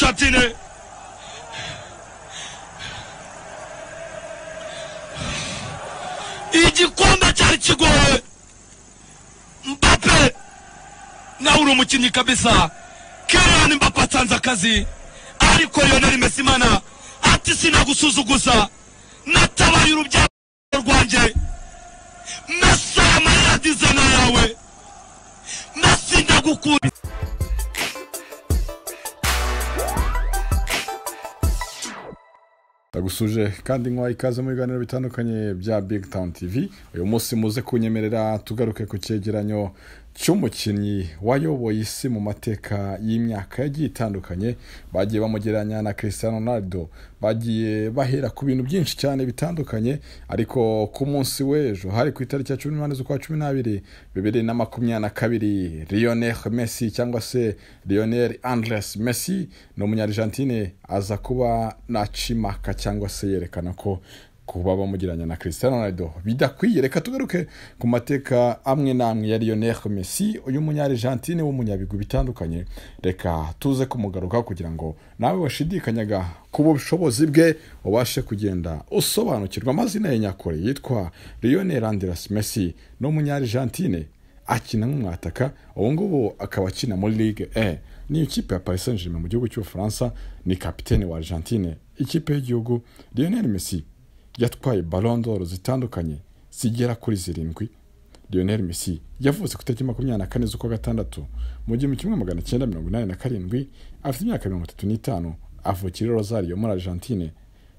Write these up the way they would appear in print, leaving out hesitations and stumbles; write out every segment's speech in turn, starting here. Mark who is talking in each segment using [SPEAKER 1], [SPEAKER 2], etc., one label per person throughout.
[SPEAKER 1] Argentine. Igikombe cyari kigoye. Mbappe nawe uri umukinnyi kabisa. Kylian Mbappe atanze akazi, ariko Lionel Messi mana ati sinagusuzuguza, natabaye urubyaro rwanjye. Messi amarira dizana yawe, Messi ndagukunda.
[SPEAKER 2] Tagusuje kandi nkwa ikaze mu biganiro bitandukanye bya Big Town TV. Uyu munsi muze kunyemerera tugaruke ku cyegeranyo cy'umukinnyi wayoboye isi mu mateka y'imyaka yagiye itandukanye. Bagiye bamugeranya na Cristiano Ronaldo, bagiye bahera ku bintu byinshi cyane bitandukanye, ariko ku munsi w'ejo hari ku itariki ya 18 z'ukwa 12 2022, Lionel Messi cyangwa se Lionel Andres Messi no munyargentine aza kuba nacimaka cyangwa se yerekana ko kuba bamugiranya na Cristiano Ronaldo bidakwiye. Reka tugaruke ku mateka amwe namwe ya Lionel Messi, uyu munyargentine w'umunyabigwi bitandukanye. Reka tuze kumugaruka kugira ngo nawe washidikanyaga ku bushobozi bwe ubashe kugenda usobanukirwa. Amazina ye nyakuri yitwa Lionel Andres Messi, no munyargentine akina nk'umwataka, ubu ngubu akaba akina muri Ligue 1 ni ikipe ya Paris Saint-Germain mu gihugu cy'Ubufaransa. Ni kapiteni wa Argentine, ikipe y'igihugu. Lionel Messi yatwaye Ballon d'Or zitandukanye zigera kuri 7. Lionel Messi yavutse ku itariki 24 z'ukwa gatandatu mu 1987, afite imyaka 35, avukira Rosario muri Argentine.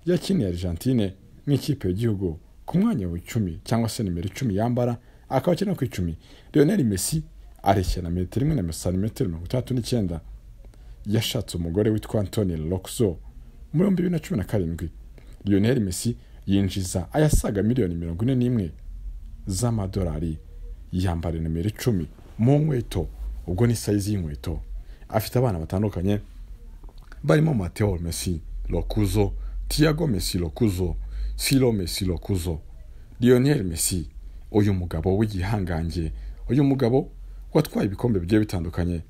[SPEAKER 2] Yakiniye Argentine nk'ikipe y'igihugu ku mwanya wa 10 cyangwa se nimero 10 yambara, akaba akina ku 10. Lionel Messi areshya na 1.39 m. Yashatse umugore witwa Anthony Locso muri 2017. Lionel Messi yinjiza ayasaga miliyoni 41 z'amadolari, yambara nimero 10 mu nkweto, ubwo ni size y'inkweto. Afite abana batandukanye barimo Matteo Messi Locuzo, Thiago Messi Locuzo, Ciro Messi Locuzo. Lionel Messi, uyu mugabo w'igihangange, uyu mugabo watwaye ibikombe bigiye bitandukanye,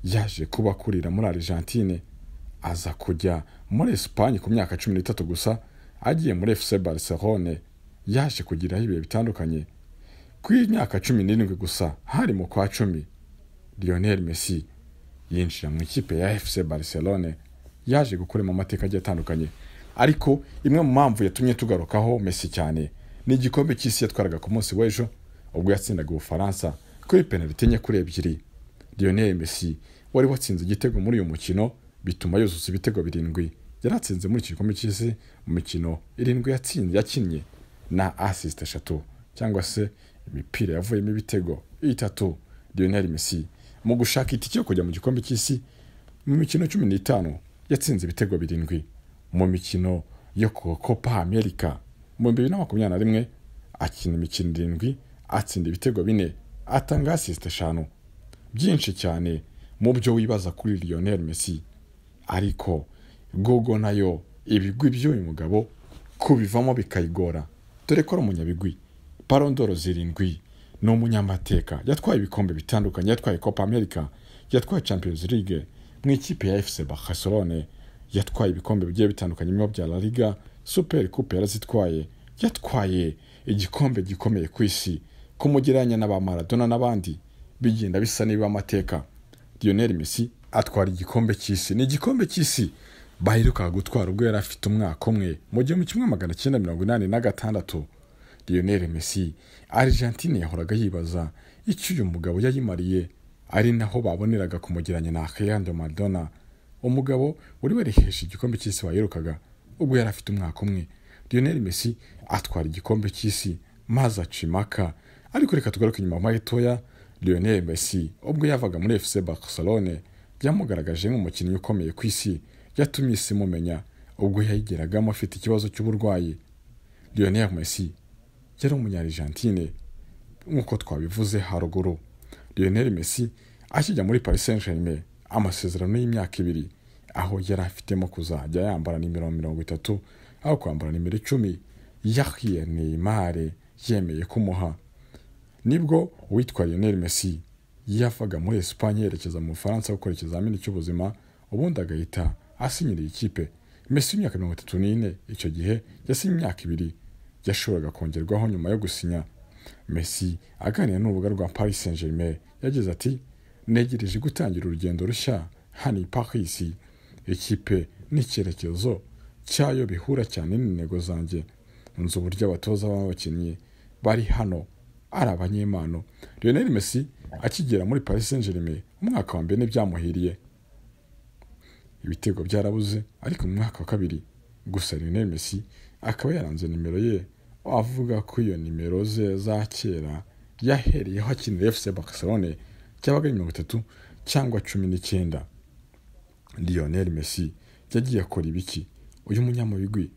[SPEAKER 2] yaje kuba kurira muri Argentine, aza kujya muri Espagne ku myaka 13 gusa. Agiye muri FC Barcelona, yaje kugira ibihe bitandukanye. Ku myaka 17 gusa, hari mu kwa 10, Lionel Messi yinjira mu ikipe ya FC Barcelona, yaje gukora mu mateka agiye atandukanye. Ariko imwe mu mpamvu yatumye tugarukaho Messi cyane ni igikombe cy'isi yatwaraga ku munsi w'ejo, ubwo yatsindaga Ubufaransa kuri penalty enye kuri 2. Lionel Messi wari watsinze igitego muri uyu mukino, bituma yuzuza ibitego 7. Yaratsinze muri igikombe cy'isi mu mikino 7 yakinnye na assist 3 cyangwa se imipira yavuyemo ibitego 3. Lionel Messi mu gushaka itike yo kujya mu gikombe cy'isi mu mikino 15 yatsinze ibitego 7. Mu mikino yo ku Copa America mu 2021 akina imikino 7, atsinda ibitego 4, atanga assist 5. Byinshi cyane mu byo wibaza kuri Lionel Messi, ariko Gogo nayo ibigwi by'uyu mugabo kubivamo bikayigora, dore ko ari umunyabigwi. Ballon d'Or 7, no umunyamateka, yatwaye ibikombe bitandukanye, yatwaye Copa America, yatwaye Champions League mu ikipe ya FC Barcelona, yatwaye ibikombe bigiye bitandukanye mu bya La Liga, Super Coupe yarazitwaye, yatwaye igikombe gikomeye ku isi, kumugeranya n'aba Maradona n'abandi bigenda bisa niba amateka. Lionel Messi atwara igikombe cy'isi, ni igikombe cy'isi baheruka gutwara ubwo yari afite umwaka umwe mu 1986. Lionel Messi, Argentine yahoraga yibaza icyo uyu mugabo yayimariye, ari naho baboneraga kumugeranya na Cristiano Maradona, umugabo uri werehesha igikombe cy'isi waherukaga ubwo yari afite umwaka umwe. Lionel Messi atwara igikombe cy'isi maze acimaka. Ariko reka tugaruke inyuma mahitoya. Lionel Messi ubwo yavaga muri FC Barcelona, byamugaragaje nk'umukinnyi ukomeye ku isi, yatumye isi mumenya ubwo yayigeragamo afite ikibazo cy'uburwayi. Lionel Messi yari umunyargentine nk'uko twabivuze haruguru. Lionel Messi akijya muri Paris Saint-Germain, amasezerano y'imyaka 2, aho yari afitemo kuzajya yambara nimero 30 aho kwambara nimero 10, yahiye Neymar yemeye kumuha. Nibwo witwa Lionel Messi yavaga muri Espagne yerekeza mu Bufaransa gukora ikizamini cy'ubuzima, ubundi agahita asinyiriye ikipe. Messi imyaka 34 icyo gihe yasinye imyaka 2 yashoboraga kongerwaho nyuma yo gusinya. Messi aganira n'urubuga rwa Paris Saint-Germain yagize ati negereje gutangira urugendo rushya hano i Paris. Ikipe n'icyerekezo cyayo bihura cyane n'intego zanjye. Nzi uburyo abatoza b'abakinnyi bari hano ari abanyempano. Lionel Messi akigera muri Paris Saint-Germain umwaka wa mbere n'ibyamuhiriye. Ibitego byarabuze ariko mu mwaka wa kabiri gusa Lionel Messi akaba yaranze nimero ye, avuga ko iyo nimero ze za kera yahereyeho akinira FC Barcelona cyabaga 30 cyangwa 19. Lionel Messi yagiye akora ibiki? Uyu munyamubigwi,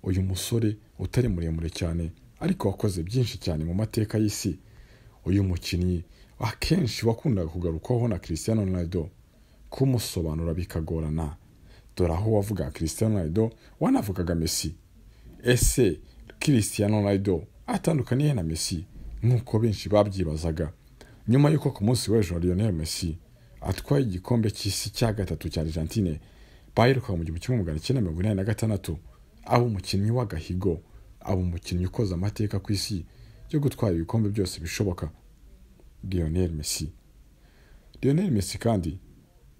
[SPEAKER 2] uyu musore utari muremure cyane ariko wakoze byinshi cyane mu mateka y'isi. Uyu mukinnyi akenshi wakundaga kugarukaho na Cristiano Ronaldo, kumusobanura bikagorana. Dore aho wavuga Cristiano Ronaldo wanavugaga Messi. Ese Cristiano Ronaldo atandukaniye na Messi nk'uko benshi babyibazaga? Nyuma y'uko ku munsi w'ejo Lionel Messi atwaye igikombe cy'isi cya gatatu cya Argentine bayiruka mu 1986, abo umukinnyi w'agahigo, abo umukinnyi ukoze amateka ku isi yo gutwara ibikombe byose bishoboka. Lionel Messi kandi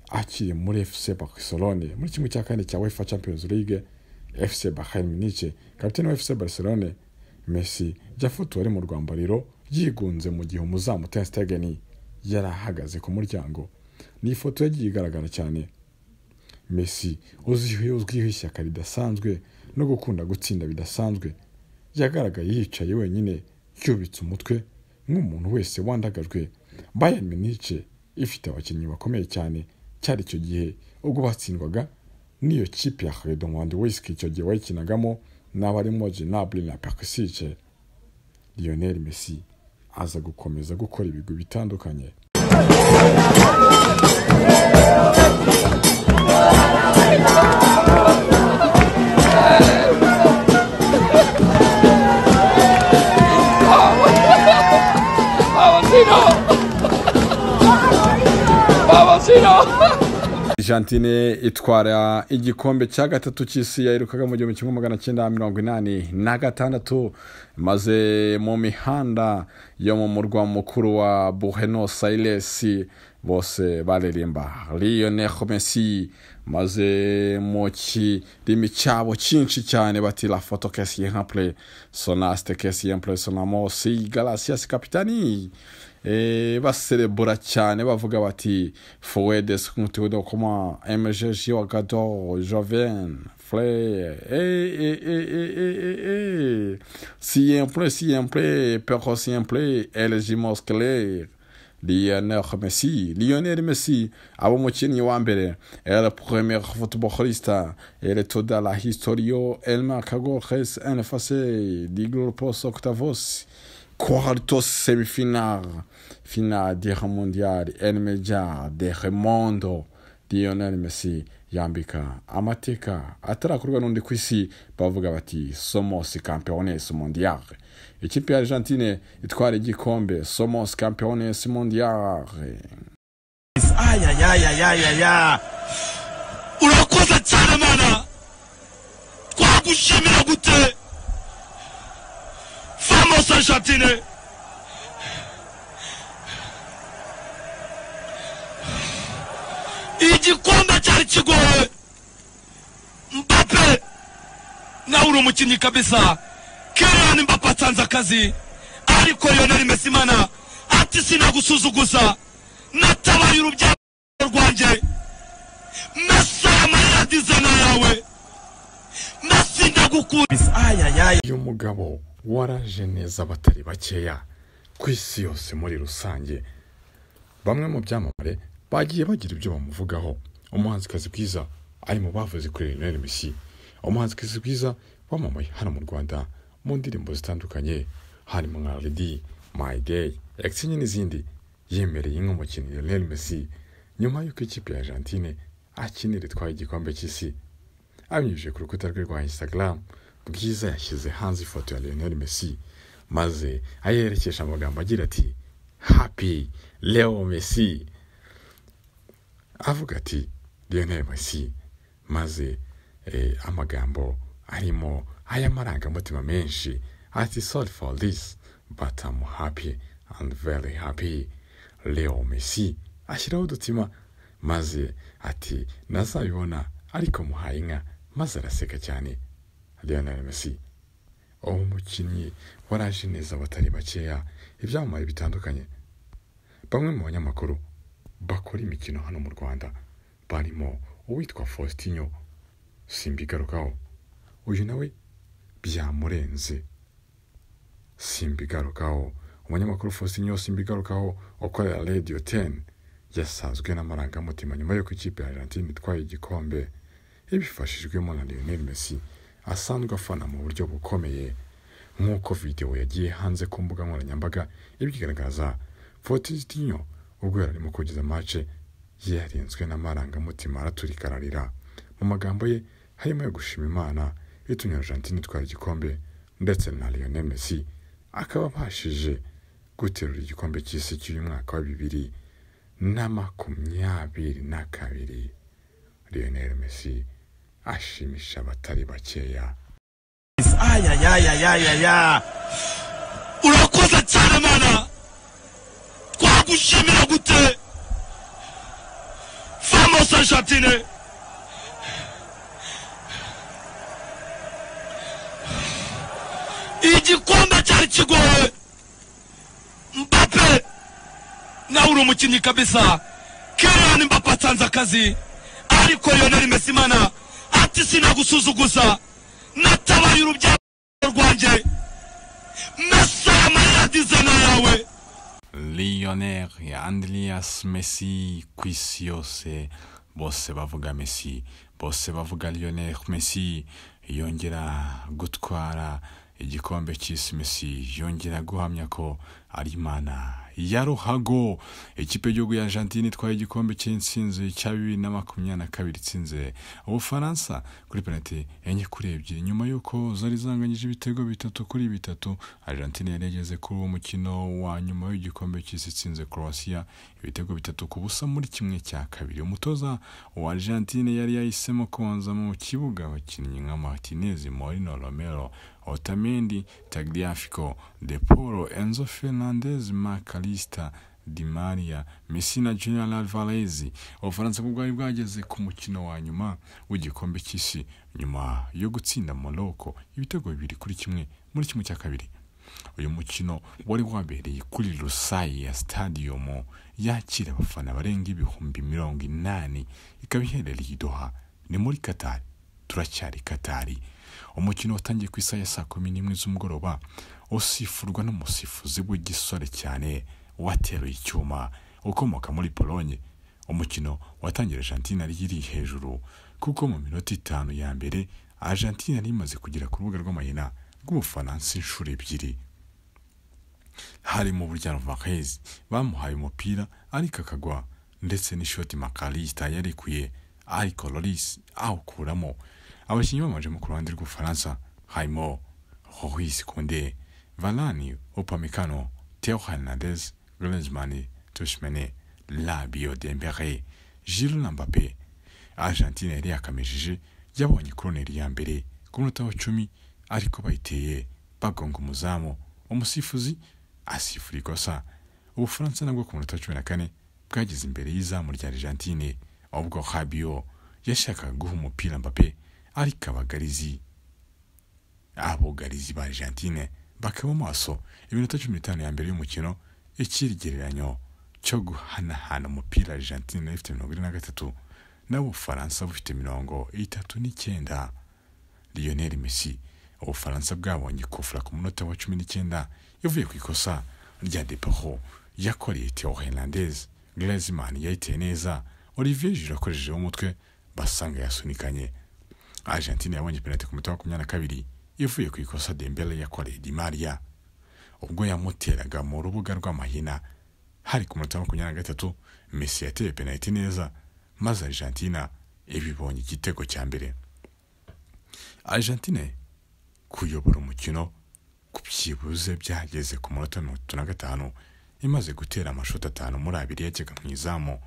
[SPEAKER 2] akiri muri FC Barcelona muri kimwe cya kane cya UEFA Champions League. FC Bayern Munich, kapiteni wa FC Barcelona. Messi yafotowe ari mu rwambariro yigunze mu gihe umuzamu Ter Stegen yarahagaze ku muryango. Ni ifoto yagiye igaragara cyane. Messi uzwiho ishyaka ridasanzwe no gukunda gutsinda bidasanzwe, yagaragaye yicaye wenyine yubitse umutwe nk'umuntu wese wandagajwe. Bayern Munich ifite abakinnyi bakomeye cyane cyari icyo gihe ubwo batsindwaga n'iyo kipe ya Lewandowski icyo gihe wayikinagamo n'abarimo Gnabry na Perisic. Lionel Messi aza gukomeza gukora ibigwi bitandukanye. Argentine itwara igikombe cya gatatu cy'isi yaherukaga mu 1986, maze mu mihanda yo mu murwa mukuru wa Buenos Aires bose baririmba Lionel Messi, maze mu kirimi cyabo cyinshi cyane bati la photo que siempre sonaste que siempre sonamos y gracias capitani. Baserebura cyane bavuga bati fue descontudo como MG jogador jovem frère siempre pero siempre elegimos clair Lionel Messi abo mukinnyi wa mbere, el premier futbolista de toda la historia, el marca goles en fase de grupos octavos, cuartos semifinal, final de mundial, el major de mundo. Lionel Messi yambika amateka atarakorwa n'undi ku isi, bavuga bati somos campeones mundial. Ikipe ya Argentine itwara igikombe, somos campeones mundial.
[SPEAKER 1] Urakoze cyane mana, twagushimira gute. Vamos Argentine. Igikombe cyari kigoye. Mbappe nawe uri umukinnyi kabisa. Kylian Mbappe atanze akazi, ariko Lionel Messi mana ati sinagusuzuguza, natabaye urubyaro rwanjye. Messi amarira dizena yawe, Messi ndagukunda.
[SPEAKER 2] Uyu mugabo waraje neza abatari bakeya ku isi yose muri rusange. Bamwe mu byamamare bagiye bagira ibyo bamuvugaho. Umuhanzikazi bwiza ari mu bavuze kuri Lionel Messi. Umuhanzikazi bwiza wamamaye hano mu Rwanda mu ndirimbo zitandukanye, harimo nka Lady, My Day, Exinye n'izindi. Yemereye nk'umukinnyi Lionel Messi nyuma y'uko ikipe ya Argentine akinira itwaye igikombe cy'isi. Abinyujije ku rukuta rwe rwa Instagram, Bwiza yashyize hanze ifoto ya Lionel Messi, maze ayerekesha amagambo agira ati Happy Leo Messi. Avuga ati Lionel Messi maze amagambo arimo aya marangamutima menshi ati sorry for this but I'm happy and very happy. Leo Messi ashyiraho udutima maze ati nazabibona ariko muhaye inka, maze araseka cyane. Lionel Messi umukinnyi waraje neza batari bakeya ibyamamare bitandukanye. Bamwe mu banyamakuru bakora imikino hano mu Rwanda barimo uwitwa Faustinho Simbigarukaho, uyu nawe byamurenze. Simbigarukaho, umunyamakuru Faustinho Simbigarukaho ukorera Radio 10 yasazwe n'amarangamutima nyuma y'uko ikipe ya Argentine itwaye igikombe ibifashijwemo na Lionel Messi asanzwe afana mu buryo bukomeye. Nk'uko video yagiye hanze ku mbuga nkoranyambaga ibigaragaza, Faustinho ubwo yarimo kugeza match yarenzwe n'amarangamutima araturika ararira. Mu magambo ye harimo yo gushima Imana itumye Argentine itwara igikombe ndetse na Lionel Messi akaba abashije guterura igikombe cy'isi cy'uyu mwaka wa 2022. Lionel Messi ashimisha abatari bakeya.
[SPEAKER 1] Urakoze cyane Mana, twagushimira gute. Vamos Argentine. Igikombe cyari kigoye. Mbappe nawe uri umukinnyi kabisa. Kylian Mbappe atanze akazi, ariko Lionel Messi Mana ati sinagusuzuguza, natabaye urubyaro rwanjye. Messi amayadizana yawe.
[SPEAKER 3] Lionel Andreas Messi kw'isi yose bose bavuga Messi, bose bavuga Lionel Messi. Yongera gutwara igikombe cy'isi, Messi yongera guhamya ko ari Imana ya ruhago. Ikipe y'igihugu ya Argentine itwaye igikombe cy'intsinzi cya 2022 itsinze Ubufaransa kuri penalty enye kuri ebyiri nyuma y'uko zari zanganyije ibitego 3-3. Argentine yarigeze kuri uwo mukino wa nyuma w'igikombe cy'isi itsinze Croatia ibitego 3-0 muri kimwe cya kabiri. Umutoza wa Argentine yari yahisemo kubanza mu kibuga abakinnyi nka Martinez, Moreno, Romero, Otamendi, Tagliafico, De Paul, Enzo Fernandez, Macalista, Di Maria, Messi na Julian Alvarez. Ubufaransa bwari bwageze ku mukino wa nyuma w'igikombe cy'isi nyuma yo gutsinda Morocco ibitego 2-1 muri kimwe cya kabiri. Uyu mukino wari wabereye kuri Lusail Stadium yakira abafana barenga 80,000, ikaba iherereye i Doha, ni muri Qatar. Turacyari Qatar. Umukino watangiye ku isaha ya 11 z'umugoroba usifurwa n'umusifuzi w'igisore cyane wateruye icyuma ukomoka muri Pologne. Umukino watangira Argentina ari iri hejuru kuko mu minota 5 ya mbere Argentina yari imaze kugera ku rubuga rw'amahina rw'Ubufaransa inshuro 2. Hari mu buryo Alvarez bamuhaye umupira ariko akagwa, ndetse n'ishoti Macalista yarekuye ariko Loris awukuramo. Abakinnyi bamaje mu ruhande rw'Ubufaransa harimo Loris Condé, Varane, Upamecano, Theo Hernandez, Griezmann, Tchouaméni, Rabiot, Dembélé, Giroud, Mbappé. Argentina yari yakamishije yabonye koroneri ya mbere ku munota wa 10 ariko bayiteye bagonga umuzamu. Umusifuzi asifura ikosa. Ubufaransa nabwo ku munota 14 bwageze imbere y'izamu rya Argentine ubwo Rabiot yashakaga guha umupira Mbappé ariko abagarizi ba Argentine bakaba maso. Iminota 15 ya mbere y'umukino ikirigereranyo cyo guhanahana umupira Argentine ifite 23 na Ubufaransa bufite 39. Lionel Messi Ubufaransa bwabonye kufura ku munota wa 19 yavuye ku ikosa rya De Paul yakoreye Theo Hernandez. Griezmann yayiteye neza, Olivier Giroud akoresheje umutwe basanga yasunikanye. Argentina yabonye penalty ku munota wa 22 ivuye ku ikosa Dembélé yakoreye Di Maria ubwo yamuteraga mu rubuga rw'amahina. Hari ku munota wa 23 Messi yateye penalty neza maze Argentina ibibonye igitego cya mbere. Argentina kuyobora umukino ku byibuze byageze ku munota 35 imaze gutera amashoti 5 muri 2 yajyaga mu izamu.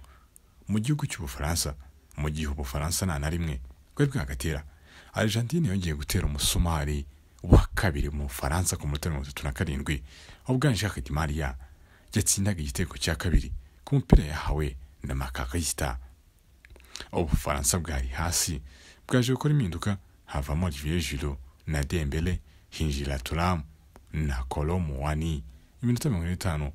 [SPEAKER 3] Mu gihugu cy'Ubufaransa mu gihe Ubufaransa nta na rimwe bwari bwagatera. Argentine yongeye gutera umusumari wa kabiri mu Bufaransa ku munota 37 ubwo Jacques Di Maria yatsindaga igitego cya kabiri ku mupira yahawe na Makarista. Ubufaransa bwari hasi bwaje gukora impinduka, havamo Olivier Giroud na Dembele, hinjira Thuram na Kolo Muani. Iminota 50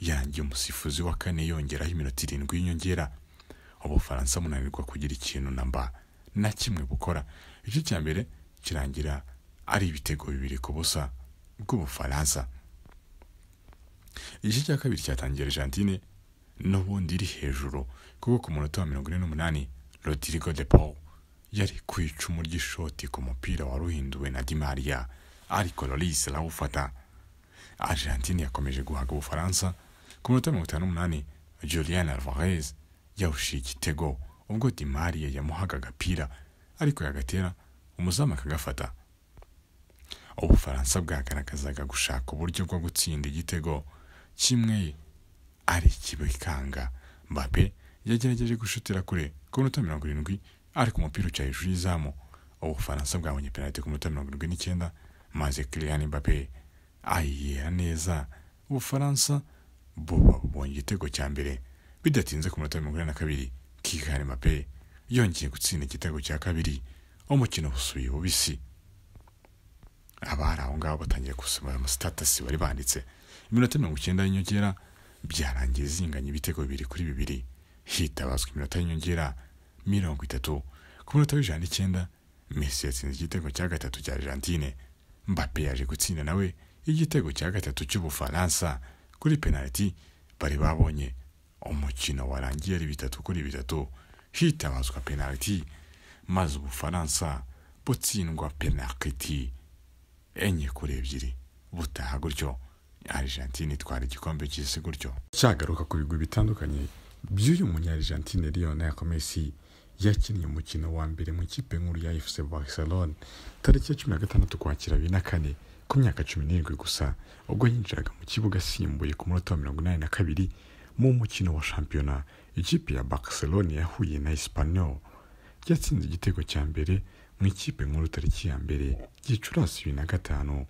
[SPEAKER 3] yarangiye umusifuzi wa kane yongeraho iminota 7 y'inyongera. Ubufaransa munanirwa kugira ikintu namba na kimwe bukora. Igice cya mbere kirangira ari ibitego 2-0 bw'Ubufaransa. Igice cya kabiri cyatangiye Argentine n'ubundi iri hejuru kuko ku munota wa 48 Rodrigo de Paul yari ku icumu ry'ishoti ku mupira waruhinduwe na Di Maria, ariko Lloris arawufata. Argentine yakomeje guhaga Ubufaransa. Ku munota 58 Julian Alvarez yawushiye igitego ubwo Di Maria yamuhaga agapira ariko yagatera umuzamu akagafata. Ubufaransa bwagaragazaga gushaka uburyo bwo gutsinda igitego kimwe ari kibikanga. Mbappe yagerageje gushutira kure ku munota 70 ariko umupira uca hejuru y'izamu. Ubufaransa bwabonye penalty ku munota 79 maze Kylian Mbappe ayera neza. Ubufaransa bubonye igitego cya mbere bidatinze ku munota 82 Kylian Mbappe yongeye gutsinda igitego cya kabiri. Umukino usubiye bubisi. Abari aho ngaho batangiye gusoma mu status bari banditse. Iminota 90 y'inyongera byarangiye zinganya ibitego 2-2. Hitabazwa iminota y'inyongera 30. Ku munota w'9 Messi yatsinze igitego cya gatatu cya Argentine. Mbappe yaje gutsinda nawe igitego cya gatatu cy'Ubufaransa kuri penalty. Bari babonye umukino warangiye ari 3-3. Hitabazwa penalty maze Ubufaransa butsindwa penalty 4-2 butaha gutyo. Argentine itwara igikombe cy'isi gutyo.
[SPEAKER 2] Cyagaruka ku bigwi bitandukanye by'uyu munya-Argentine Lionel Messi yakinnye umukino wa mbere mu ikipe nkuru ya FC Barcelona tariki ya 16 Ukwakira 2004 ku myaka 17 gusa, ubwo yinjiraga mu kibuga asimbuye ku munota wa 82 mu mukino wa shampiyona. Ikipe ya Barcelona yahuye na Espanyol yatsinze igitego cya mbere mu ikipe nkuru tariki ya mbere Gicurasi 2005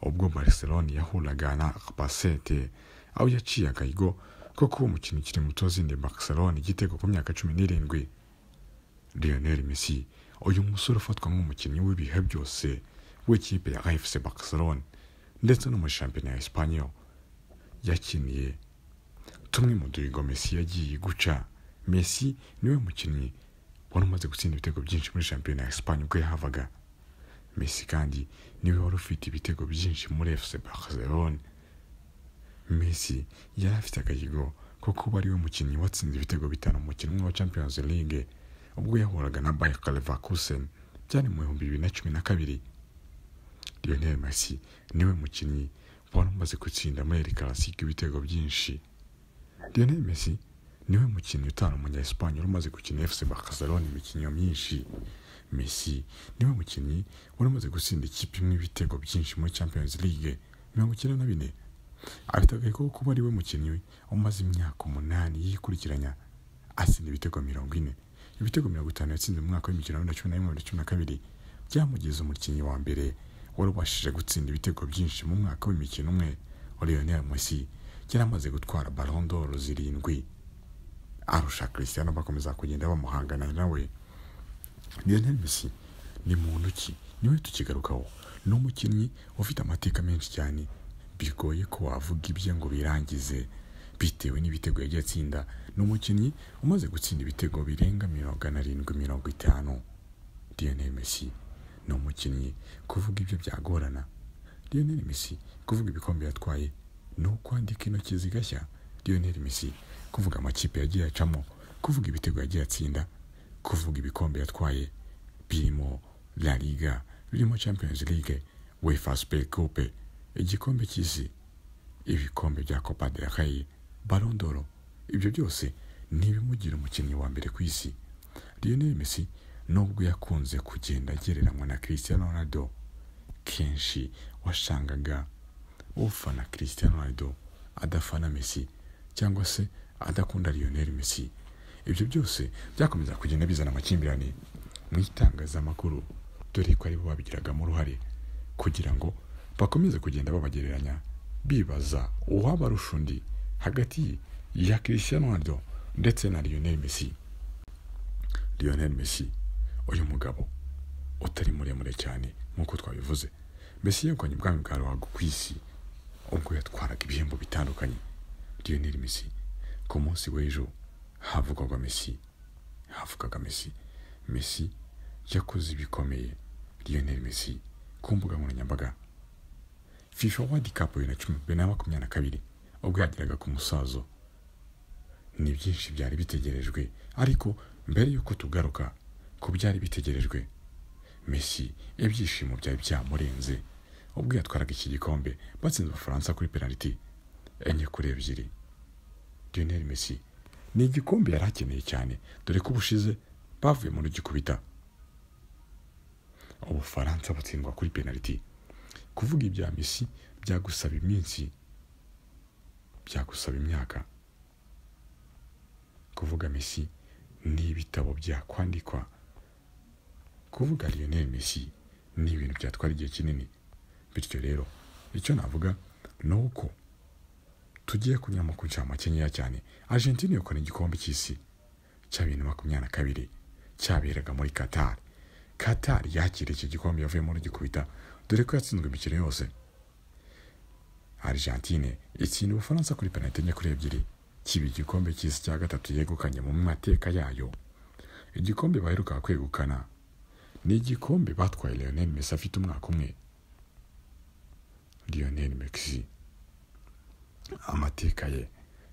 [SPEAKER 2] ubwo Barcelona yahuraga na Albacete, aho yaciye agahigo ko kuba umukino ukiri muto zindi Barcelona igitego ku myaka 17. Lionel Messi, uyu musore ufatwa nk'umukinnyi w'ibihe byose w'ikipe ya FC Barcelona ndetse no mu shampiyona ya Espanyol, yakiniye tumwe mu duhigo Messi yagiye guca. Messi niwe mukinnyi wari umaze gutsinda ibitego byinshi muri shampiyona ya Espanyol ubwo yahavaga. Messi kandi niwe wari ufite ibitego byinshi muri FC Barcelona. Messi yari afite agahigo ko kuba ariwe mukinnyi watsinze ibitego 5 mu mukino wa Champions League ubwo yahuraga na Bayer Leverkusen byari mu 2012. Lionel Messi niwe mukinnyi wari umaze gutsinda muri El Clasico ibitego byinshi. Lionel Messi niwe mukinnyi utanu umunya-Espanyol umaze gukina FC Barcelona imikino myinshi. Messi niwe mukinnyi wari umaze gutsinda ikipe imwe ibitego byinshi muri Champions League 94. Afite ko kuba ariwe mukinnyi umaze imyaka 8 yikurikiranya atsinda ibitego 40. Ibitego 50 yatsinze mu mwaka wa 2011-2012 byamugeze umukinnyi wa mbere wari ubashije gutsinda ibitego byinshi mu mwaka w'imikino umwe. Lionel Messi yari amaze gutwara Ballon d'Or 7 arusha Cristiano bakomeza kugenda bamuhangana nawe. Lionel Messi ni muntu ki? Niwe tukigarukaho. Ni umukinnyi ufite amateka menshi cyane, bigoye ko wavuga ibye ngo birangize bitewe n'ibitego yagiye atsinda. Ni umukinnyi umaze gutsinda ibitego birenga 750. Lionel Messi ni umukinnyi kuvuga ibyo byagorana. Lionel Messi kuvuga ibikombe yatwaye no kwandika intoki zigashya. Lionel Messi kuvuga amakipe yagiye acamo, kuvuga ibitego yagiye atsinda, kuvuga ibikombe yatwaye birimo La Liga, birimo Champions League, UEFA Super Coupe, igikombe cy'isi, ibikombe bya Copa del Rey, Ballon d'Or. Ibyo byose ntibimugira umukinnyi wa mbere ku isi. Lionel Messi nubwo yakunze kugenda agereranywa na Cristiano Ronaldo, kenshi washangaga ufana Cristiano Ronaldo adafana Messi cyangwa se adakunda Lionel Messi. ibyo byose byakomeza kugenda bizana amakimbirane mu itangazamakuru, dore ko aribo babigiragamo uruhare kugira ngo bakomeze kugenda babagereranya, bibaza uwabarusha undi hagati ya Cristiano Ronaldo ndetse na Lionel Messi. Lionel Messi, uyu mugabo utari muremure cyane nk'uko twabivuze, Messi yegukanye ubwami bwa ruhago ku isi ubwo yatwaraga ibihembo bitandukanye. Lionel Messi, ku munsi w'ejo havugwaga Messi. Messi yakoze ibikomeye. Lionel Messi ku mbuga nkoranyambaga. FIFA World Cup 2022 ubwo yageraga ku musazo, ni byinshi byari bitegerejwe, ariko mbere yuko tugaruka ku byari bitegerejwe, Messi ibyishimo byari byamurenze ubwo yatwaraga iki gikombe batsinze Abafaransa kuri penalty 4-2. Lionel Messi ni igikombe yari akeneye cyane, dore ko ubushize bavuye mu rugikubita Ubufaransa batsindwa kuri penalty. Kuvuga ibya Messi byagusaba iminsi, byagusaba imyaka. Kuvuga Messi ni ibitabo byakwandikwa. Kuvuga Lionel Messi ni ibintu byatwara igihe kinini. Bityo rero icyo navuga ni uko tugiye kunyama ku ncamakeya cyane. Argentina yokona igikombe cy'isi cya 2022 cyaberaga muri Qatar. Qatar yakira iki gikombe yavuye mu rugikubita, dore ko yatsinzwe imikino yose. Argentine itsinda Ubufaransa kuri penalty 4-2, kiba igikombe cy'isi cya gatatu yegukanye mu mateka yayo. Igikombe baheruka kwegukana ni igikombe batwaye Lionel Messi afite umwaka umwe. Lionel Messi amateka ye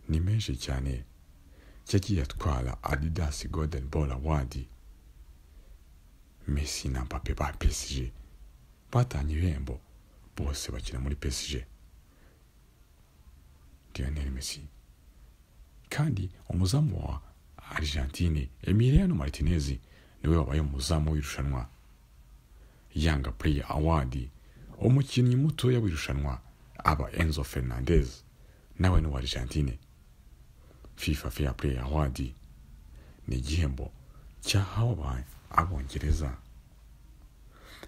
[SPEAKER 2] ni menshi cyane. Yagiye atwara Adidas Golden Ball Award. Messi na Mbappe ba PSG batanye ibihembo, bose bakina muri PSG. Lionel Messi kandi umuzamu wa Argentine Emiliano Martinez niwe wabaye umuzamu w'irushanwa. Young Player Award, umukinnyi mutoya w'irushanwa aba Enzo Fernandez, nawe ni wa Argentine. FIFA Fair Play Award ni igihembo cyahawe Abongereza.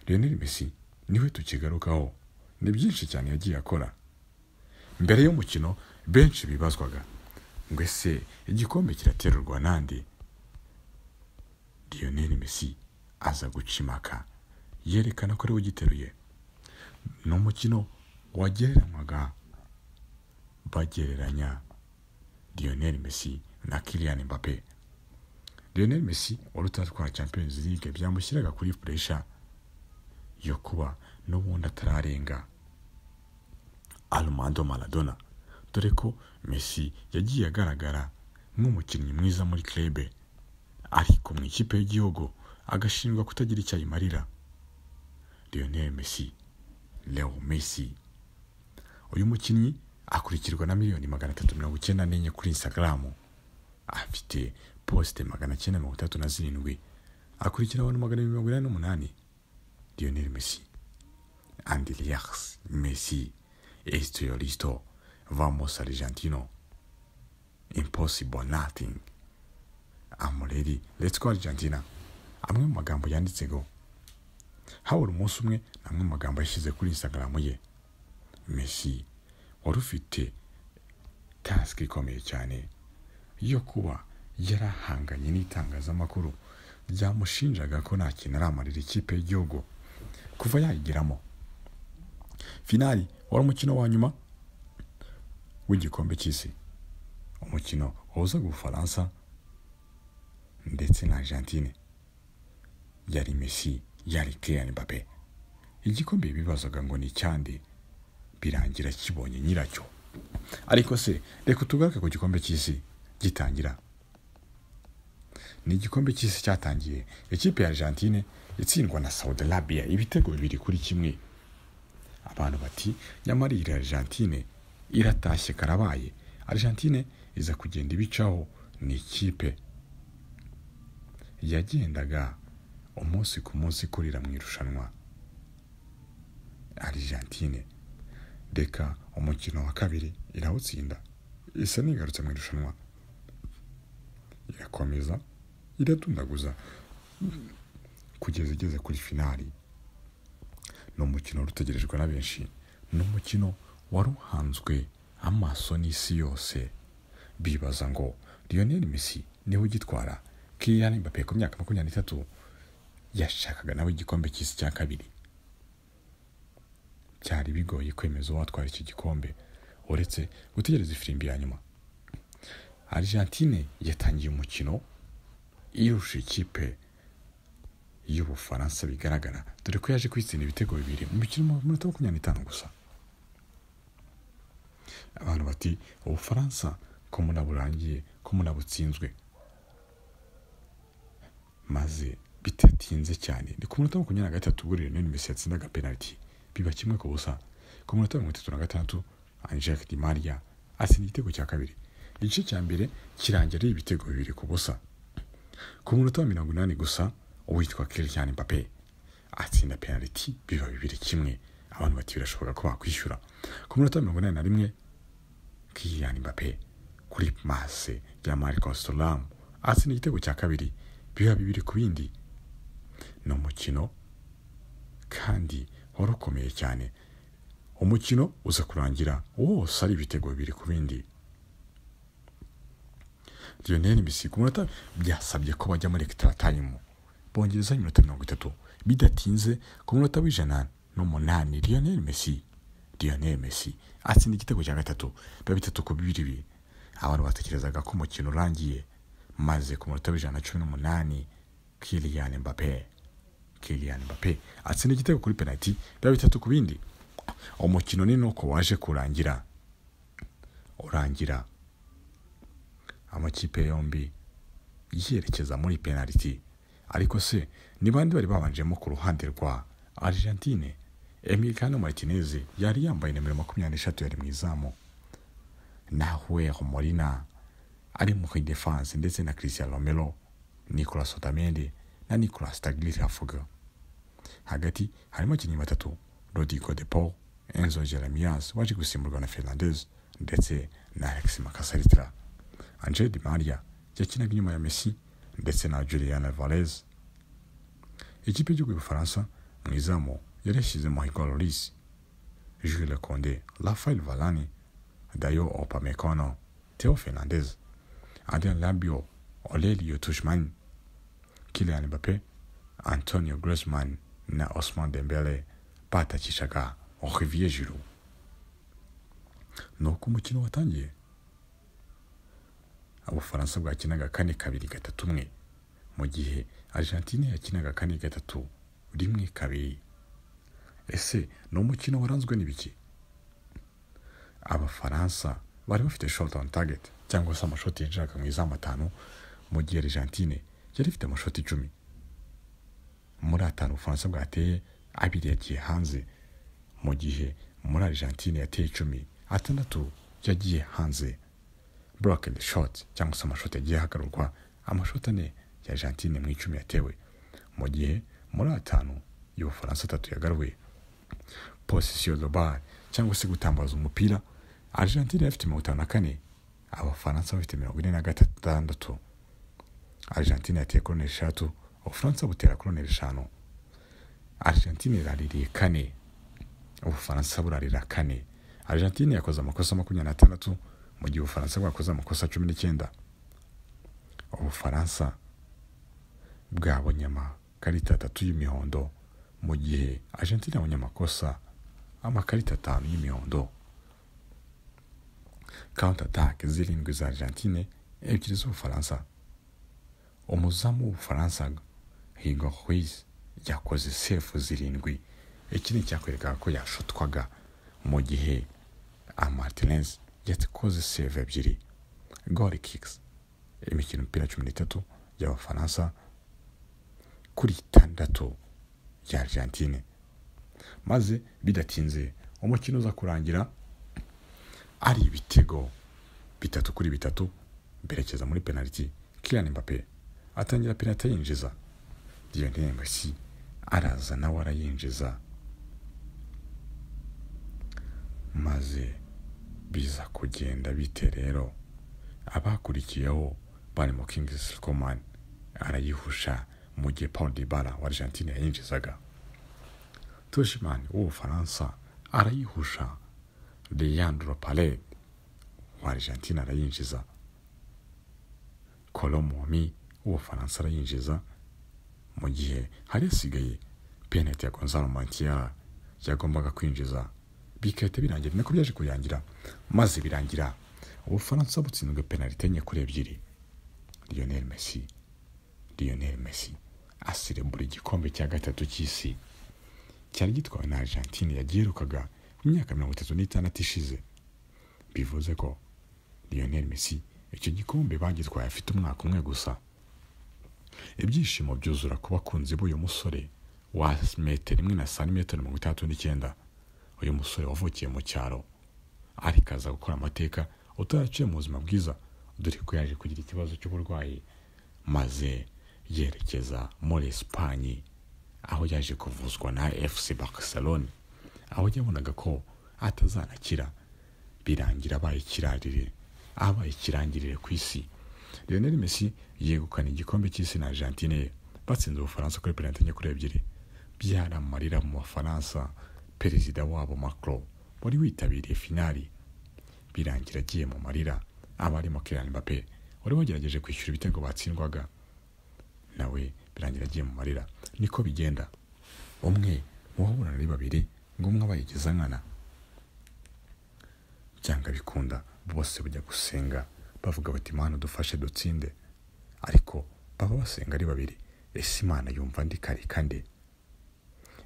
[SPEAKER 2] Lionel Messi niwe tukigarukaho, ni byinshi cyane yagiye akora. Mbere y'umukino benshi bibazwaga ngo ese igikombe kiraterurwa nande? Lionel Messi aza gucimaka yerekana ko ari we ugiteruye. Ni umukino wagereranywaga, bagereranya Lionel Messi na Kylian Mbappe. Lionel Messi wari utatwara Champions League byamushyiraga kuri pressure yo kuba n'ubundi atararenga Armando Maradona, dore ko Messi yagiye agaragara nk'umukinnyi mwiza muri club, ariko mu ikipe y'igihugu agashinjwa kutagira icyo ayimarira. Lionel Messi, Leo Messi, uyu mukinnyi akurikirwa na 394 kuri Instagram, afite poste 937, akurikira abantu 248. Lionel Messi, Andilias Messi, estoy listo, vamos Argentino, impossible nothing, I'm ready, let's go Argentina. Amwe mu magambo yanditsego habura umunsi umwe, namwe mu magambo yashyize kuri Instagram ye. Messi wari ufite task ikomeye cyane yo kuba yarahanganye n'itangazamakuru byamushinjaga ko nta kintu aramarira ikipe y'igihugu kuva yayigeramo. Finali wari umukino wa nyuma w'igikombe cy'isi, umukino wahuzaga Ubufaransa ndetse na Argentine. Yari Messi, yari Kylian Mbappe. Igikombe bibazaga ngo ni cyande, birangira kibonye nyiracyo. Ariko se reka tugaruke ku gikombe cy'isi gitangira. Ni igikombe cy'isi cyatangiye ikipe ya Argentine itsindwa na Saudi Arabia ibitego 2-1. Abantu bati nyamara iyi Argentine iratashye karabaye. Argentine iza kugenda ibicaho, ni ikipe yagendaga umunsi ku munsi kurira mu irushanwa. Argentine deka umukino wa kabiri irawutsinda, isa nigarutse mu irushanwa. irakomeza iradundaguza kugeza igeze kuri finali. Ni umukino utegerejwe na benshi, ni umukino wari uhanzwe amaso n'isi yose, bibaza ngo Lionel Messi niwe ugitwara. Kylian Mbappe ku myaka 23 yashakaga nawe igikombe cy'isi cya kabiri. Byari bigoye kwemeza uwatwara iki gikombe uretse gutegereza ifirimbi ya nyuma. Argentine yatangiye umukino irusha ikipe y'Ubufaransa bigaragara, dore ko yaje kwitsinda ibitego bibiri mu mikino mu minota 25 gusa. Abantu bati Ubufaransa ko munaburangiye, ko munabutsinzwe. Maze bitatinze cyane ni ku minota 23 ubwo Lionel Messi yatsindaga penalty biba kimwe ku busa. Ku minota 36 Angel Di Maria atsinda igitego cya kabiri. Igice cya mbere kirangira ari ibitego bibiri ku busa. Ku minota 80 gusa uwitwa Kylian Mbappe atsinda penalty biba bibiri kimwe. Abantu bati birashoboka ko bakwishyura. Ku minota 81 Kylian Mbappe kuri masse ya Marcos Thuram atsinda igitego cya kabiri biba bibiri ku bindi. Ni umukino kandi warakomeye cyane. Umukino uza kurangira wose ari ibitego bibiri ku bindi. Lionel Messi ku munota byasabye ko bajya muri extra time, bongereza iminota 30 bidatinze. Ku munota w'108 Lionel Messi atsinda igitego cya gatatu biba 3-2. Abantu batekerezaga ko umukino urangiye, maze ku munota w'118 Kylian Mbappe atsinda igitego kuri penalty biba 3-2. Umukino ni nuko waje kurangira amakipe yombi yerekeza muri penalty. Ariko se ni bandi bari babanjemo ku ruhande rwa Argentine? Emiliano Martinez yari yambaye nimero 23 yari mu izamu, Nahuel Molina ari mu defense ndetse na Cristiano Romero, Nicolas Otamendi na Nicolas Tagliafico. Hagati harimo abakinnyi batatu, Rodrigo de Paul, Enzo Jeremias waje gusimburwa na Fernandes ndetse na Alexis Macasalitra. Angel Di Maria yakinaga inyuma ya Messi ndetse na Julian Alvarez. Ikipe y'igihugu y'Ubufaransa mu izamu yarashyizemo Hugo Lloris, Jules Koundé, Raphaël Varane, Dayo Upamecano, Theo Fernandez, Adrien Rabiot, Aurelien Tchouameni, Kylian Mbappe, Antonio Griezmann na Ousmane Dembélé batakishaga Olivier Giroud. Nuko umukino watangiye. Ubufaransa bwakinaga 4-2-1 mu gihe Argentine yakinaga 4-3-1. Ese no umukino waranzwe n'ibiki? Abafaransa bari bafite shot on target cyangwa se amashoti yinjiraga mu izamu 5, mu gihe Argentine yari ifite amashoti 10. Muri 5 Ubufaransa bwateye 2 yagiye hanze, mu gihe muri Argentine yateye 10, 6 yagiye hanze. Blocked shot cyangwa se amashoti yagiye hagarurwa, amashoti 4 ya Argentine mu 10 yatewe, mu gihe muri 5 y'Ubufaransa 3 yagaruwe. Possession de balle cyangwa se gutambaza umupira, Argentine yafite 54, Abafaransa bafite 46. Argentine yateye corner 3, Ubufaransa butera corner 5. Argentine iraririye 4, Ubufaransa burarira 4. Argentine yakoze amakosa 26, mu gihe Ubufaransa bwakoze amakosa 19. Ubufaransa bwabonye amakarita 3 y'imihondo, mu gihe Argentine yabonye amakarita 5 y'imihondo. Counter attack 7 za Argentine, 2 z'Ubufaransa. Umuzamu w'Ubufaransa Hugo Lloris yakoze save 7. Iki ni cyakwereka ko yashotwaga, mu gihe Martinez yakoze save 2. Goal kicks, imikino 13 y'Abafaransa kuri 6 ya Argentine. Maze bidatinze umukino uza kurangira ari ibitego 3-3 berekeza muri penalty. Kylian Mbappe atangira penalty yinjiza, Lionel Messi araza nawe arayinjiza, maze biza kugenda bite rero. Abakurikiyeho barimo Kingsley Coman arayihusha mu gihe Paul Dybala wa Argentina yinjizaga. Tuchman w'Ubufaransa arayihusha, Leandro Paredes wa Argentina arayinjiza, Kolomomi w'Ubufaransa arayinjiza, mu gihe hari hasigaye penalty ya Gonzalo Montiel yagombaga kwinjiza. Bikahita birangira nako byaje kuyangira, maze birangira Ubufaransa butsinzwe penalty enye kuri ebyiri. Lionel Messi asirebura igikombe cya gatatu cy'isi cyari gitwawe na Argentina yagiherukaga mu myaka 36 ishize. Bivuze ko Lionel Messi icyo gikombe bagitwaye afite umwaka umwe gusa. Ibyishimo byuzura ku bakunzi b'uyu musore wa 1.69 m. Uyu musore wavukiye mu cyaro ariko aza gukora amateka utaraciye mu buzima bwiza, dore ko yaje kugira ikibazo cy'uburwayi maze yerekeza muri Espanye, aho yaje kuvuzwa na FC Barcelona, aho yabonaga ko atazanakira. Birangira abaye ikirangirire ku isi. Lionel Messi yegukana igikombe cy'isi na Argentina batsinze Ubufaransa kuri penalty enye kuri ebyiri. Byaramarira mu Bafaransa perezida wabo Macron wari witabiriye finali. Birangira agiye mu marira. Abarimo Kylian Mbappé wari wagerageje kwishyura ibitego batsindwaga, nawe birangira agiye mu marira. Niko bigenda, umwe muhura ari babiri ngo umwe abayigeza nkana. Cyangwa bikunda bose bajya gusenga bavuga bati Imana dufashe dutsinde, ariko baba basenga ari babiri. Ese Imana yumva ndi kare kande?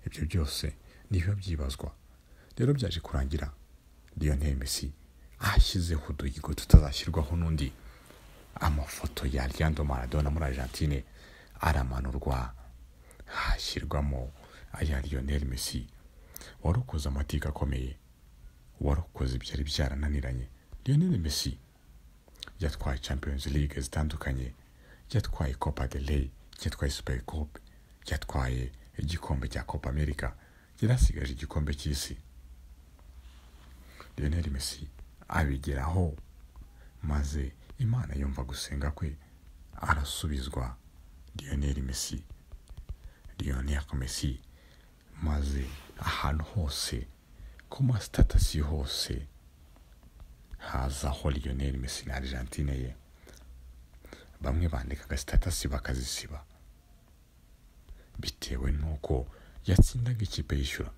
[SPEAKER 2] Ibyo byose nibiba byibazwa. Rero byaje kurangira Lionel Messi ashyizeho uduhigo tutazashyirwaho n'undi. Amafoto ya Leandro Maradona muri Argentine aramanurwa, hashyirwamo aya Lionel Messi warukoze amateka akomeye, warukoze ibyari byarananiranye. Lionel Messi yatwaye Champions League zitandukanye, yatwaye Copa del Rey, yatwaye Super Coupe, yatwaye igikombe cya Copa America, yarasigaje igikombe cy'isi. Lionel Messi abigeraho maze Imana yumva gusenga kwe, arasubizwa. Lionel Messi maze ahantu hose ku ma status hose hazaho Lionel Messi na Argentina ye. Bamwe bandikaga status bakazisiba bitewe nuko yatsindaga ikipe yishyura.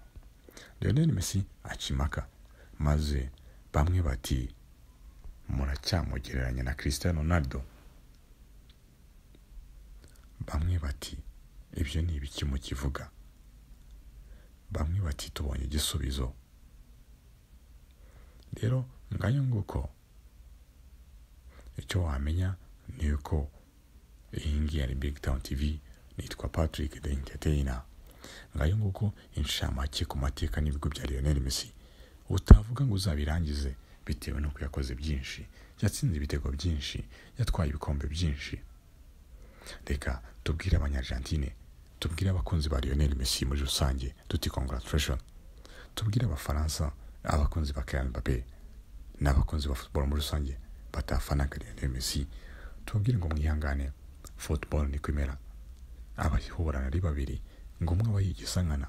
[SPEAKER 2] Lionel Messi akimaka, maze bamwe bati muracyamugereranya na Cristiano Ronaldo. Bamwe bati ibyo ni ibiki mu kivuga. Bamwe bati tubonye igisubizo. Rero ngayo nguko icyo wamenya ni uko iyi ngiyi ari Big Town TV. Nitwa Patrick the Entertainer. Ngayo nguko inshamake ku mateka n'ibigo bya Lionel Messi. Utavuga ngo uzabirangize bitewe nuko yakoze byinshi, yatsinze ibitego byinshi, yatwaye ibikombe byinshi. Reka tubwire Abanyargentine, tubwire abakunzi ba Lionel Messi muri rusange tuti congratulations. Tubwire Abafaransa, abakunzi ba Kylian Mbappé n'abakunzi ba football muri rusange batafana Lionel Messi, tubwire ngo mwihangane, football ni kwimera. Abahiburana ari babiri ngo umwe abayigisa nkana.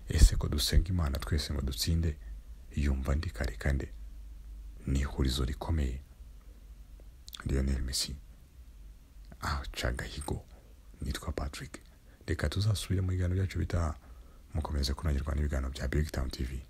[SPEAKER 2] Ese ko dusenga Imana twese ngo dutsinde, yumva ndi kare kande? Ni ihurizo rikomeye. Lionel Messi acagahigo. Nitwa Patrick. Reka tuzasubire mu biganiro byacu bitaha. Mukomeze kunanirwa n'ibiganiro bya Big Town TV.